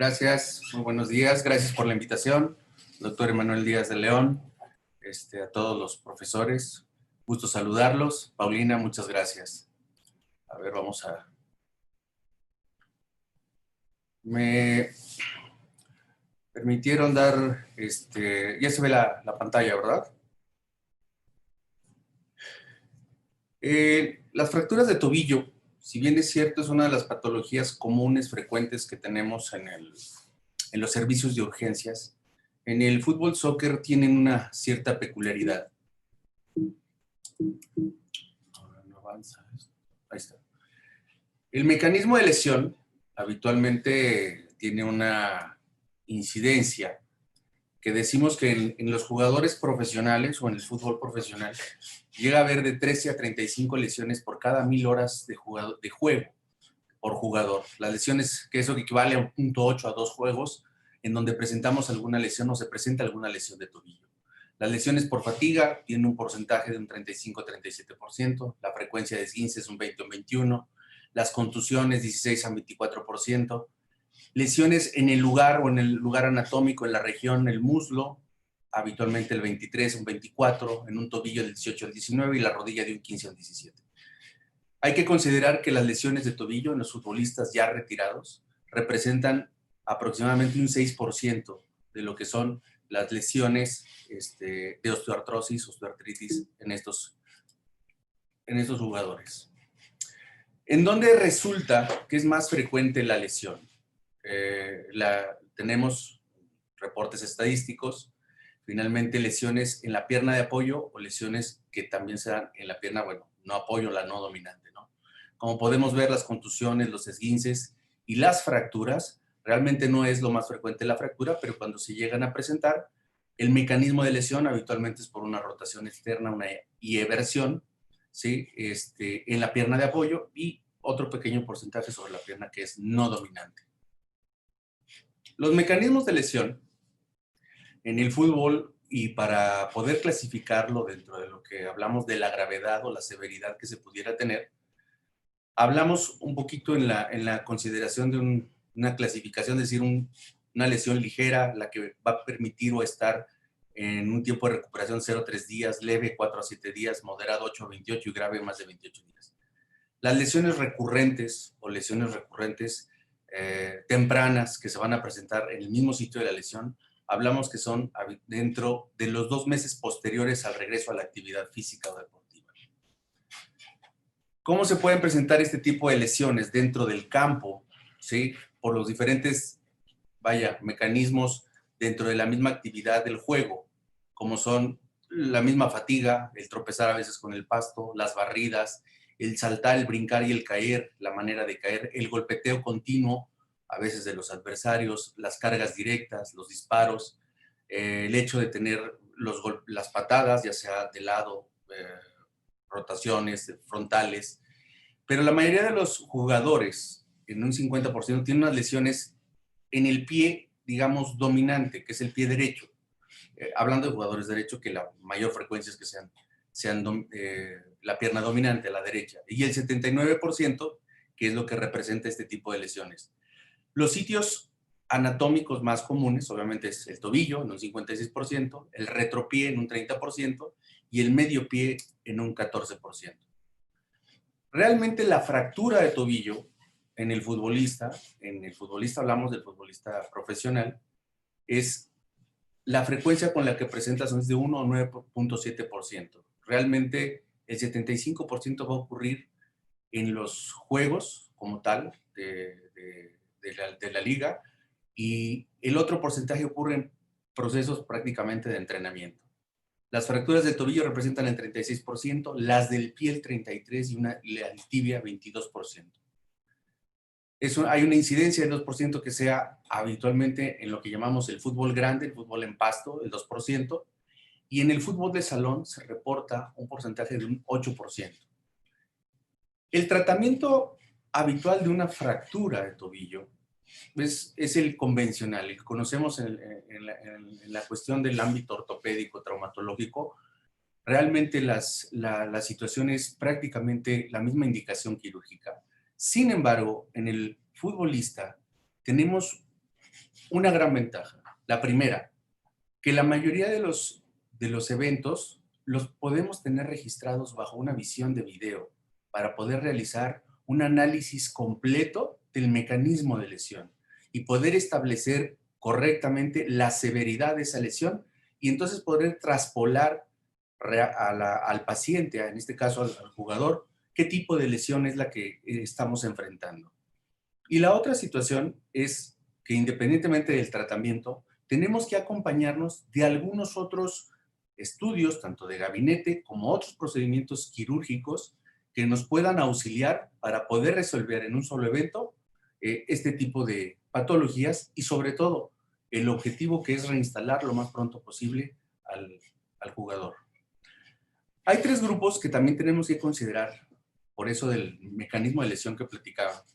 Gracias, muy buenos días. Gracias por la invitación, doctor Emanuel Díaz de León, a todos los profesores. Gusto saludarlos. Paulina, muchas gracias. A ver, vamos a... Me permitieron dar, ya se ve la pantalla, ¿verdad? Las fracturas de tobillo, si bien es cierto, es una de las patologías comunes, frecuentes que tenemos en los servicios de urgencias. En el fútbol soccer tienen una cierta peculiaridad. No avanza. Ahí está. El mecanismo de lesión habitualmente tiene una incidencia que decimos que en los jugadores profesionales o en el fútbol profesional llega a haber de 13 a 35 lesiones por cada 1000 horas de juego por jugador. Las lesiones, que eso equivale a 1.8 a 2 juegos, en donde presentamos alguna lesión o se presenta alguna lesión de tobillo. Las lesiones por fatiga tienen un porcentaje de un 35-37%, la frecuencia de esguince es un 20 o 21%, las contusiones 16 a 24%, lesiones en el lugar o en el lugar anatómico, en la región, el muslo, habitualmente el 23, un 24, en un tobillo del 18 al 19 y la rodilla de un 15 al 17. Hay que considerar que las lesiones de tobillo en los futbolistas ya retirados representan aproximadamente un 6% de lo que son las lesiones de osteoartrosis, osteoartritis en estos jugadores. ¿En dónde resulta que es más frecuente la lesión? Tenemos reportes estadísticos, finalmente lesiones en la pierna de apoyo o lesiones que también se dan en la pierna, bueno, no apoyo, la no dominante, ¿no? Como podemos ver, las contusiones, los esguinces y las fracturas, realmente no es lo más frecuente la fractura, pero cuando se llegan a presentar, el mecanismo de lesión habitualmente es por una rotación externa, una eversión, ¿sí? En la pierna de apoyo y otro pequeño porcentaje sobre la pierna que es no dominante. Los mecanismos de lesión en el fútbol, y para poder clasificarlo dentro de lo que hablamos de la gravedad o la severidad que se pudiera tener, hablamos un poquito en la consideración de una clasificación, es decir, una lesión ligera, la que va a permitir o estar en un tiempo de recuperación 0 a 3 días, leve 4 a 7 días, moderado 8 a 28 y grave más de 28 días. Las lesiones recurrentes o lesiones recurrentes tempranas que se van a presentar en el mismo sitio de la lesión, hablamos que son dentro de los 2 meses posteriores al regreso a la actividad física o deportiva. ¿Cómo se pueden presentar este tipo de lesiones dentro del campo? ¿Sí? Por los diferentes, mecanismos dentro de la misma actividad del juego, como son la misma fatiga, el tropezar a veces con el pasto, las barridas, el saltar, el brincar y el caer, la manera de caer, el golpeteo continuo, a veces de los adversarios, las cargas directas, los disparos, el hecho de tener las patadas, ya sea de lado, rotaciones frontales, pero la mayoría de los jugadores, en un 50%, tienen unas lesiones en el pie, digamos, dominante, que es el pie derecho. Hablando de jugadores derechos, que la mayor frecuencia es que sean la pierna dominante, la derecha, y el 79%, que es lo que representa este tipo de lesiones. Los sitios anatómicos más comunes, obviamente, es el tobillo en un 56%, el retropié en un 30% y el medio pie en un 14%. Realmente la fractura de tobillo en el futbolista hablamos del futbolista profesional, es la frecuencia con la que presentas es de 1 a 9.7%. Realmente el 75% va a ocurrir en los juegos como tal de la liga, y el otro porcentaje ocurre en procesos prácticamente de entrenamiento. Las fracturas del tobillo representan el 36%, las del pie el 33% y la tibia 22%. Hay una incidencia del 2% que sea habitualmente en lo que llamamos el fútbol grande, el fútbol en pasto, el 2%, y en el fútbol de salón se reporta un porcentaje de un 8%. El tratamiento habitual de una fractura de tobillo es el convencional, el que conocemos en la cuestión del ámbito ortopédico, traumatológico. Realmente la situación es prácticamente la misma indicación quirúrgica. Sin embargo, en el futbolista tenemos una gran ventaja. La primera, que la mayoría de los eventos los podemos tener registrados bajo una visión de video para poder realizar un análisis completo del mecanismo de lesión y poder establecer correctamente la severidad de esa lesión y entonces poder traspolar al paciente, en este caso al jugador, qué tipo de lesión es la que estamos enfrentando. Y la otra situación es que independientemente del tratamiento, tenemos que acompañarnos de algunos otros estudios, tanto de gabinete como otros procedimientos quirúrgicos que nos puedan auxiliar para poder resolver en un solo evento este tipo de patologías y sobre todo el objetivo que es reinstalar lo más pronto posible al jugador. Hay tres grupos que también tenemos que considerar, por eso del mecanismo de lesión que platicaba.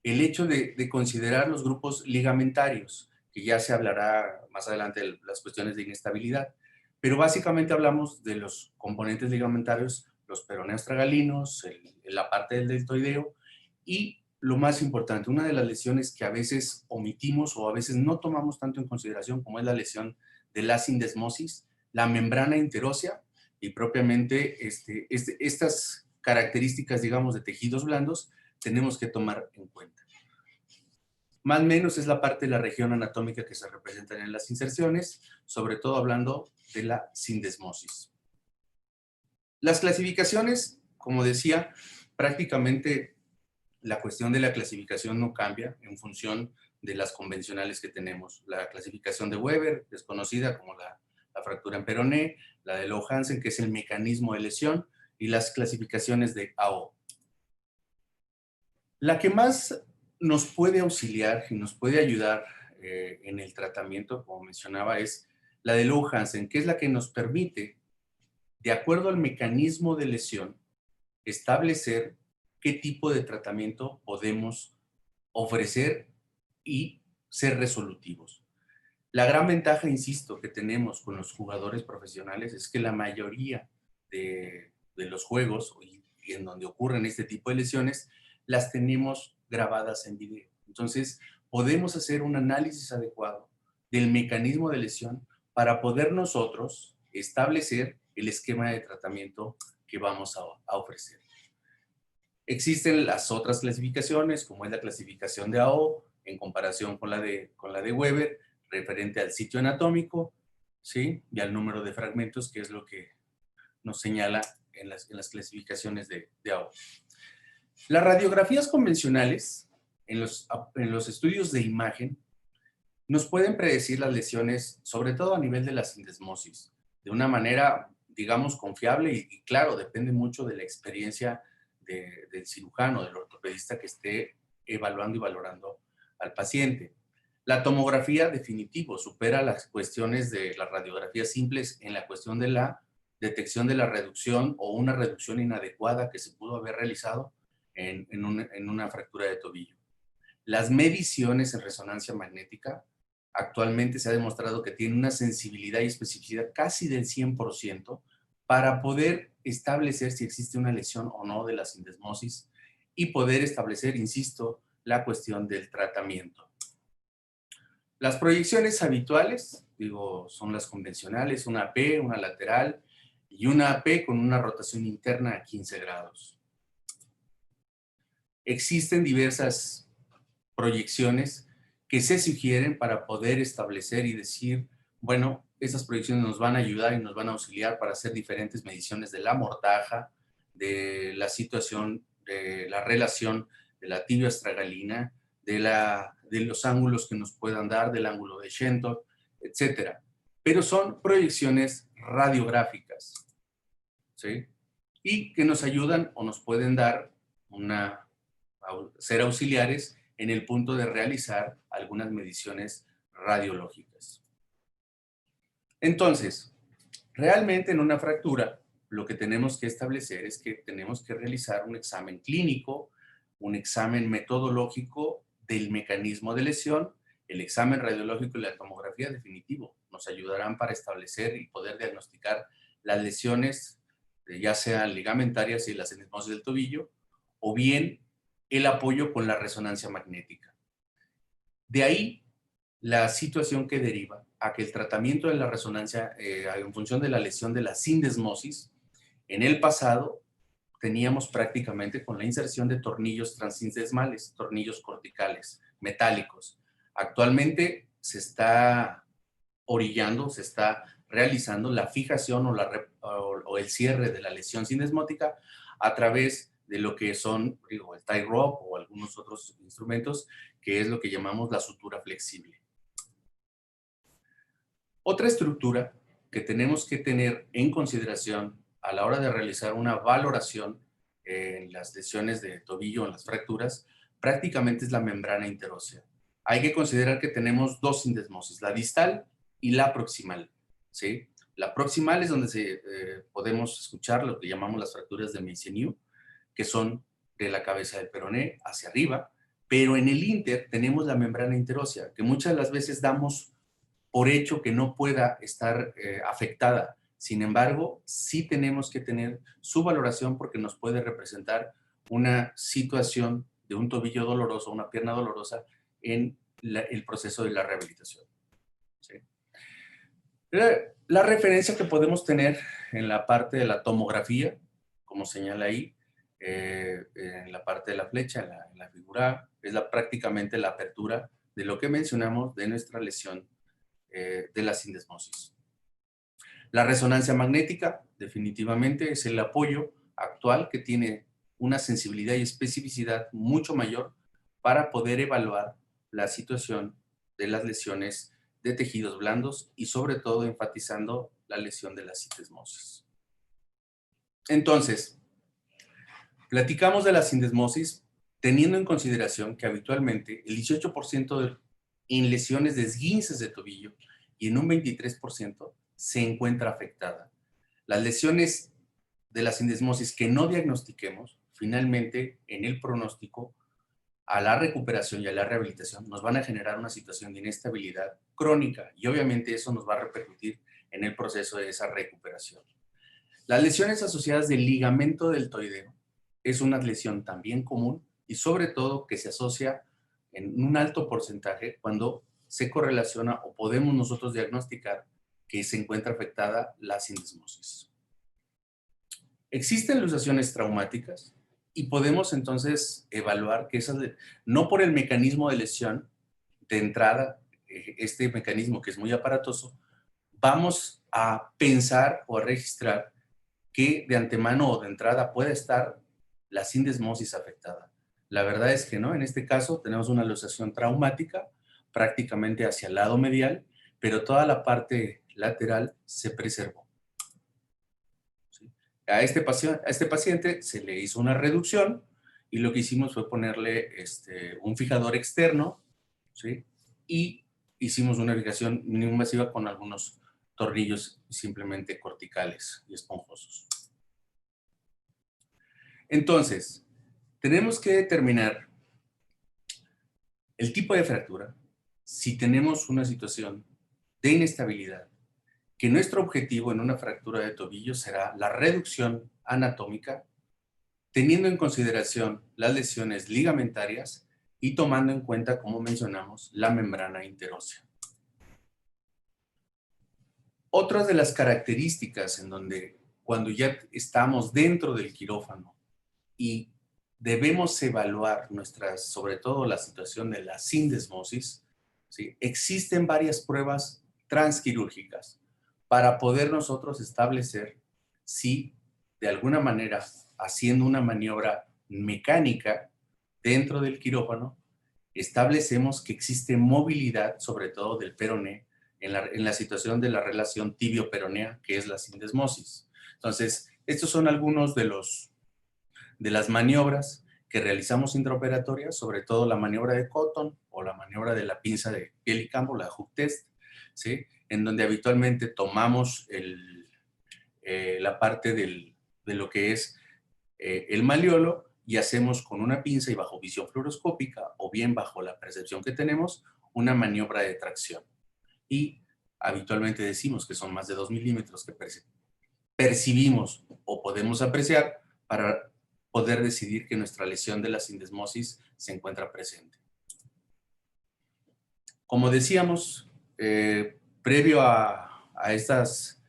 El hecho de considerar los grupos ligamentarios, que ya se hablará más adelante de las cuestiones de inestabilidad, pero básicamente hablamos de los componentes ligamentarios, los peroneos tragalinos, la parte del deltoideo y lo más importante, una de las lesiones que a veces omitimos o a veces no tomamos tanto en consideración como es la lesión de la sindesmosis, la membrana interósea y propiamente estas características, digamos, de tejidos blandos tenemos que tomar en cuenta. Más o menos es la parte de la región anatómica que se representan en las inserciones, sobre todo hablando de la sindesmosis. Las clasificaciones, como decía, prácticamente la cuestión de la clasificación no cambia en función de las convencionales que tenemos. La clasificación de Weber, que es conocida como la fractura en peroné, la de Lowe-Hansen, que es el mecanismo de lesión, y las clasificaciones de AO. La que más nos puede auxiliar y nos puede ayudar en el tratamiento, como mencionaba, es la de Lowe-Hansen, que es la que nos permite, de acuerdo al mecanismo de lesión, establecer qué tipo de tratamiento podemos ofrecer y ser resolutivos. La gran ventaja, insisto, que tenemos con los jugadores profesionales es que la mayoría de los juegos y en donde ocurren este tipo de lesiones, las tenemos grabadas en video. Entonces, podemos hacer un análisis adecuado del mecanismo de lesión para poder nosotros establecer el esquema de tratamiento que vamos a ofrecer. Existen las otras clasificaciones, como es la clasificación de AO, en comparación con la de Weber, referente al sitio anatómico, ¿sí? Y al número de fragmentos, que es lo que nos señala en las clasificaciones de AO. Las radiografías convencionales, en los estudios de imagen, nos pueden predecir las lesiones, sobre todo a nivel de la sindesmosis, de una manera, digamos, confiable y claro, depende mucho de la experiencia del cirujano, del ortopedista que esté evaluando y valorando al paciente. La tomografía, definitivo, supera las cuestiones de las radiografías simples en la cuestión de la detección de la reducción o una reducción inadecuada que se pudo haber realizado en una fractura de tobillo. Las mediciones en resonancia magnética actualmente se ha demostrado que tienen una sensibilidad y especificidad casi del 100% para poder establecer si existe una lesión o no de la sindesmosis y poder establecer, insisto, la cuestión del tratamiento. Las proyecciones habituales, digo, son las convencionales, una AP, una lateral y una AP con una rotación interna a 15 grados. Existen diversas proyecciones que se sugieren para poder establecer y decir, bueno, esas proyecciones nos van a ayudar y nos van a auxiliar para hacer diferentes mediciones de la mortaja, de la situación, de la relación de la tibia astragalina, de los ángulos que nos puedan dar, del ángulo de Shenton, etc. Pero son proyecciones radiográficas, ¿sí? Y que nos ayudan o nos pueden dar ser auxiliares en el punto de realizar algunas mediciones radiológicas. Entonces, realmente en una fractura, lo que tenemos que establecer es que tenemos que realizar un examen clínico, un examen metodológico del mecanismo de lesión, el examen radiológico y la tomografía definitivo. Nos ayudarán para establecer y poder diagnosticar las lesiones, ya sean ligamentarias y la sindesmosis del tobillo, o bien el apoyo con la resonancia magnética. De ahí la situación que deriva a que el tratamiento de la resonancia en función de la lesión de la sindesmosis, en el pasado teníamos prácticamente con la inserción de tornillos transindesmales, tornillos corticales, metálicos. Actualmente se está orillando, se está realizando la fijación o el cierre de la lesión sindesmótica a través de lo que son digo, el tie rope o algunos otros instrumentos, que es lo que llamamos la sutura flexible. Otra estructura que tenemos que tener en consideración a la hora de realizar una valoración en las lesiones de tobillo, en las fracturas, prácticamente es la membrana interósea. Hay que considerar que tenemos dos sindesmosis, la distal y la proximal, ¿sí? La proximal es donde podemos escuchar lo que llamamos las fracturas de Meissonier, que son de la cabeza del peroné hacia arriba, pero en el inter tenemos la membrana interósea, que muchas de las veces damos por hecho que no pueda estar afectada. Sin embargo, sí tenemos que tener su valoración porque nos puede representar una situación de un tobillo doloroso, una pierna dolorosa en el proceso de la rehabilitación. ¿Sí? La referencia que podemos tener en la parte de la tomografía, como señala ahí, en la parte de la flecha, en la figura A, es prácticamente la apertura de lo que mencionamos de nuestra lesión de la sindesmosis. La resonancia magnética, definitivamente, es el apoyo actual que tiene una sensibilidad y especificidad mucho mayor para poder evaluar la situación de las lesiones de tejidos blandos y sobre todo enfatizando la lesión de la sindesmosis. Entonces, platicamos de la sindesmosis teniendo en consideración que habitualmente el 18% en lesiones de esguinces de tobillo y en un 23% se encuentra afectada. Las lesiones de la sindesmosis que no diagnostiquemos, finalmente en el pronóstico, a la recuperación y a la rehabilitación, nos van a generar una situación de inestabilidad crónica y obviamente eso nos va a repercutir en el proceso de esa recuperación. Las lesiones asociadas del ligamento deltoideo es una lesión también común y sobre todo que se asocia en un alto porcentaje cuando se correlaciona o podemos nosotros diagnosticar que se encuentra afectada la sindesmosis. Existen luxaciones traumáticas y podemos entonces evaluar que esas, no por el mecanismo de lesión de entrada, este mecanismo que es muy aparatoso, vamos a pensar o a registrar que de antemano o de entrada puede estar la sindesmosis afectada. La verdad es que no, en este caso tenemos una luxación traumática prácticamente hacia el lado medial, pero toda la parte lateral se preservó. ¿Sí? A este paciente se le hizo una reducción y lo que hicimos fue ponerle un fijador externo, ¿sí? Y hicimos una fijación mínimo invasiva con algunos tornillos simplemente corticales y esponjosos. Entonces, tenemos que determinar el tipo de fractura si tenemos una situación de inestabilidad, que nuestro objetivo en una fractura de tobillo será la reducción anatómica, teniendo en consideración las lesiones ligamentarias y tomando en cuenta, como mencionamos, la membrana interósea. Otras de las características en donde cuando ya estamos dentro del quirófano y debemos evaluar sobre todo la situación de la sindesmosis, ¿sí? Existen varias pruebas transquirúrgicas para poder nosotros establecer si de alguna manera haciendo una maniobra mecánica dentro del quirófano establecemos que existe movilidad sobre todo del peroné en la situación de la relación tibio-peronea que es la sindesmosis. Entonces, estos son algunos de las maniobras que realizamos intraoperatorias, sobre todo la maniobra de Cotton o la maniobra de la pinza de piel y campo, la hook test, ¿sí? En donde habitualmente tomamos la parte de lo que es el maleolo y hacemos con una pinza y bajo visión fluoroscópica o bien bajo la percepción que tenemos, una maniobra de tracción. Y habitualmente decimos que son más de 2 milímetros que percibimos o podemos apreciar para poder decidir que nuestra lesión de la sindesmosis se encuentra presente. Como decíamos, previo a estas,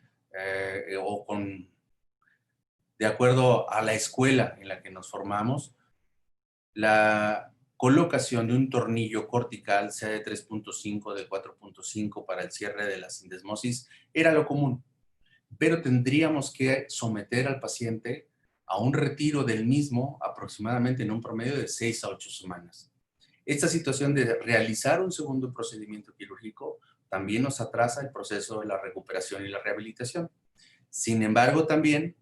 de acuerdo a la escuela en la que nos formamos, la colocación de un tornillo cortical, sea de 3.5, de 4.5 para el cierre de la sindesmosis, era lo común. Pero tendríamos que someter al paciente a un retiro del mismo aproximadamente en un promedio de 6 a 8 semanas. Esta situación de realizar un segundo procedimiento quirúrgico también nos atrasa el proceso de la recuperación y la rehabilitación. Sin embargo, también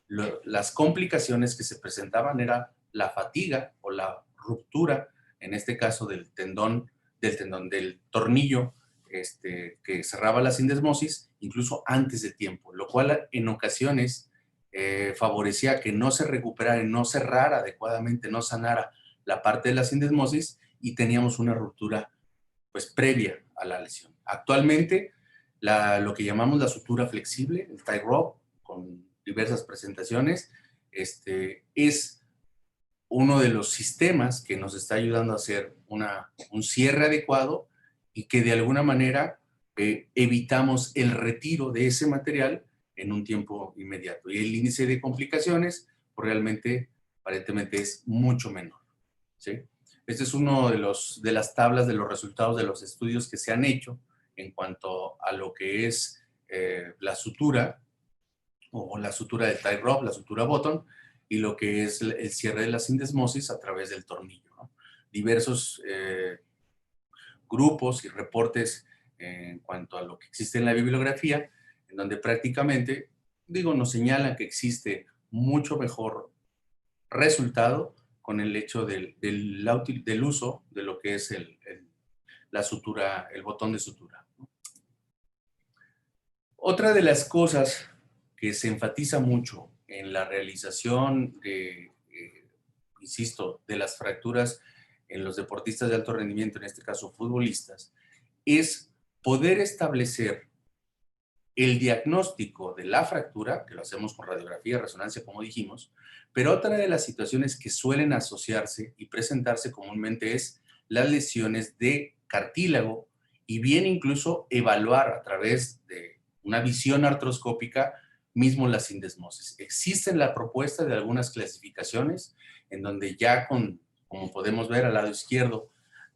las complicaciones que se presentaban era la fatiga o la ruptura, en este caso del tornillo que cerraba la sindesmosis, incluso antes de tiempo, lo cual en ocasiones favorecía que no se recuperara, no cerrara adecuadamente, no sanara la parte de la sindesmosis y teníamos una ruptura pues previa a la lesión. Actualmente, lo que llamamos la sutura flexible, el tie rod, con diversas presentaciones, es uno de los sistemas que nos está ayudando a hacer un cierre adecuado y que de alguna manera evitamos el retiro de ese material en un tiempo inmediato. Y el índice de complicaciones pues, realmente, aparentemente, es mucho menor, ¿sí? Este es uno de las tablas de los resultados de los estudios que se han hecho en cuanto a lo que es la sutura o la sutura de tie rod, la sutura bottom, y lo que es el cierre de la sindesmosis a través del tornillo, ¿no? Diversos grupos y reportes en cuanto a lo que existe en la bibliografía, en donde prácticamente, nos señalan que existe mucho mejor resultado con el hecho del uso de lo que es la sutura, el botón de sutura. Otra de las cosas que se enfatiza mucho en la realización insisto, de las fracturas en los deportistas de alto rendimiento, en este caso futbolistas, es poder establecer el diagnóstico de la fractura, que lo hacemos con radiografía, resonancia, como dijimos, pero otra de las situaciones que suelen asociarse y presentarse comúnmente es las lesiones de cartílago y bien incluso evaluar a través de una visión artroscópica mismo la sindesmosis. Existen la propuesta de algunas clasificaciones en donde ya como podemos ver al lado izquierdo,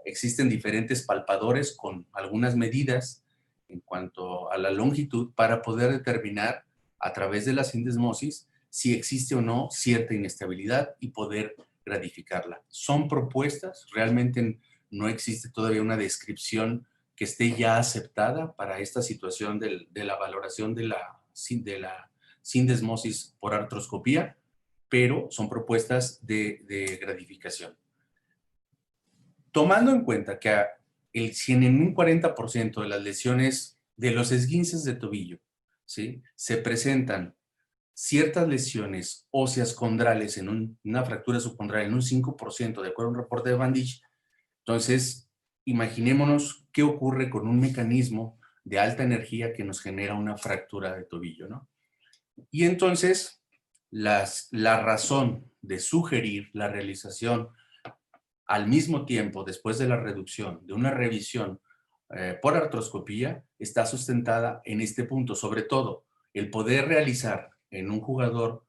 existen diferentes palpadores con algunas medidas en cuanto a la longitud para poder determinar a través de la sindesmosis si existe o no cierta inestabilidad y poder gratificarla. Son propuestas, realmente no existe todavía una descripción que esté ya aceptada para esta situación de la valoración de la sindesmosis por artroscopía, pero son propuestas de gratificación. Tomando en cuenta que si en un 40% de las lesiones de los esguinces de tobillo, ¿sí?, se presentan ciertas lesiones óseas condrales en una fractura subcondral en un 5%, de acuerdo a un reporte de Bandage, entonces imaginémonos qué ocurre con un mecanismo de alta energía que nos genera una fractura de tobillo, ¿no? Y entonces la razón de sugerir la realización al mismo tiempo, después de la reducción, de una revisión por artroscopía, está sustentada en este punto. Sobre todo, el poder realizar en un jugador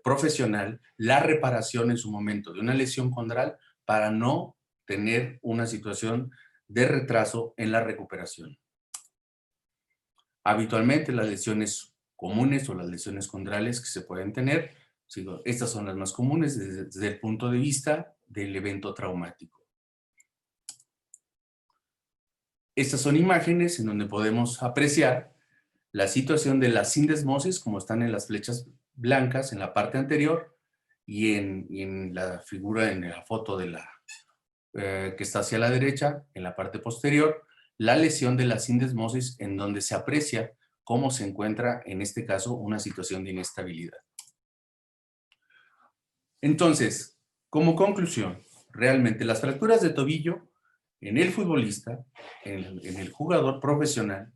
profesional la reparación en su momento de una lesión condral para no tener una situación de retraso en la recuperación. Habitualmente, las lesiones comunes o las lesiones condrales que se pueden tener, estas son las más comunes desde el punto de vista del evento traumático. Estas son imágenes en donde podemos apreciar la situación de la sindesmosis, como están en las flechas blancas en la parte anterior y en la figura, en la foto que está hacia la derecha, en la parte posterior, la lesión de la sindesmosis en donde se aprecia cómo se encuentra, en este caso, una situación de inestabilidad. Entonces, como conclusión, realmente las fracturas de tobillo en el futbolista, en el jugador profesional,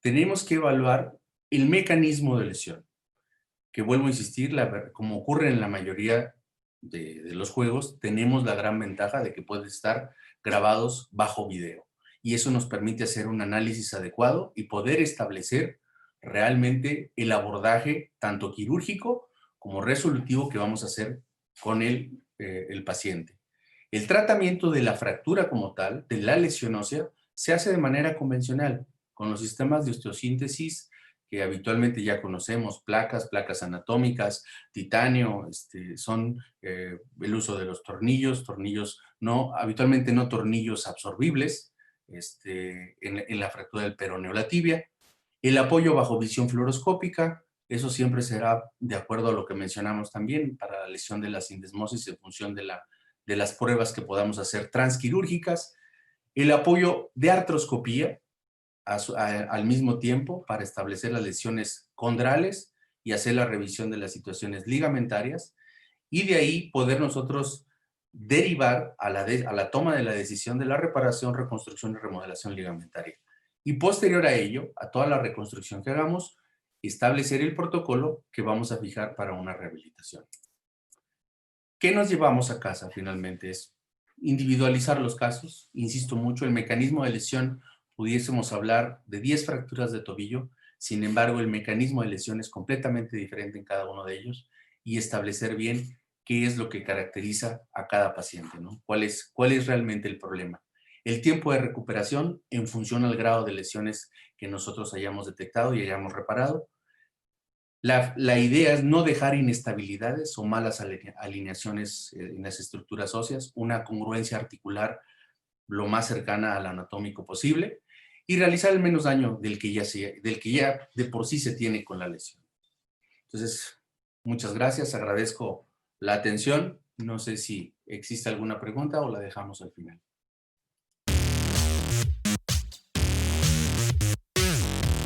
tenemos que evaluar el mecanismo de lesión, que vuelvo a insistir, como ocurre en la mayoría de los juegos, tenemos la gran ventaja de que pueden estar grabados bajo video. y eso nos permite hacer un análisis adecuado y poder establecer realmente el abordaje tanto quirúrgico como resolutivo que vamos a hacer con el paciente. El tratamiento de la fractura como tal, de la lesión ósea, se hace de manera convencional, con los sistemas de osteosíntesis que habitualmente ya conocemos, placas anatómicas, titanio, son el uso de los tornillos no, habitualmente no tornillos absorbibles, en la fractura del peroneo, la tibia. El apoyo bajo visión fluoroscópica, eso siempre será de acuerdo a lo que mencionamos también para la lesión de la sindesmosis en función de las pruebas que podamos hacer transquirúrgicas. El apoyo de artroscopía al mismo tiempo para establecer las lesiones condrales y hacer la revisión de las situaciones ligamentarias y de ahí poder nosotros derivar a la toma de la decisión de la reparación, reconstrucción y remodelación ligamentaria. Y posterior a ello, a toda la reconstrucción que hagamos, establecer el protocolo que vamos a fijar para una rehabilitación. ¿Qué nos llevamos a casa finalmente? Es individualizar los casos. Insisto mucho, el mecanismo de lesión, pudiésemos hablar de 10 fracturas de tobillo, sin embargo, el mecanismo de lesión es completamente diferente en cada uno de ellos y establecer bien qué es lo que caracteriza a cada paciente, ¿no? ¿Cuál es realmente el problema? El tiempo de recuperación en función al grado de lesiones que nosotros hayamos detectado y hayamos reparado. La idea es no dejar inestabilidades o malas alineaciones en las estructuras óseas, una congruencia articular lo más cercana al anatómico posible y realizar el menos daño del que ya de por sí se tiene con la lesión. Entonces, muchas gracias, agradezco la atención. No sé si existe alguna pregunta o la dejamos al final.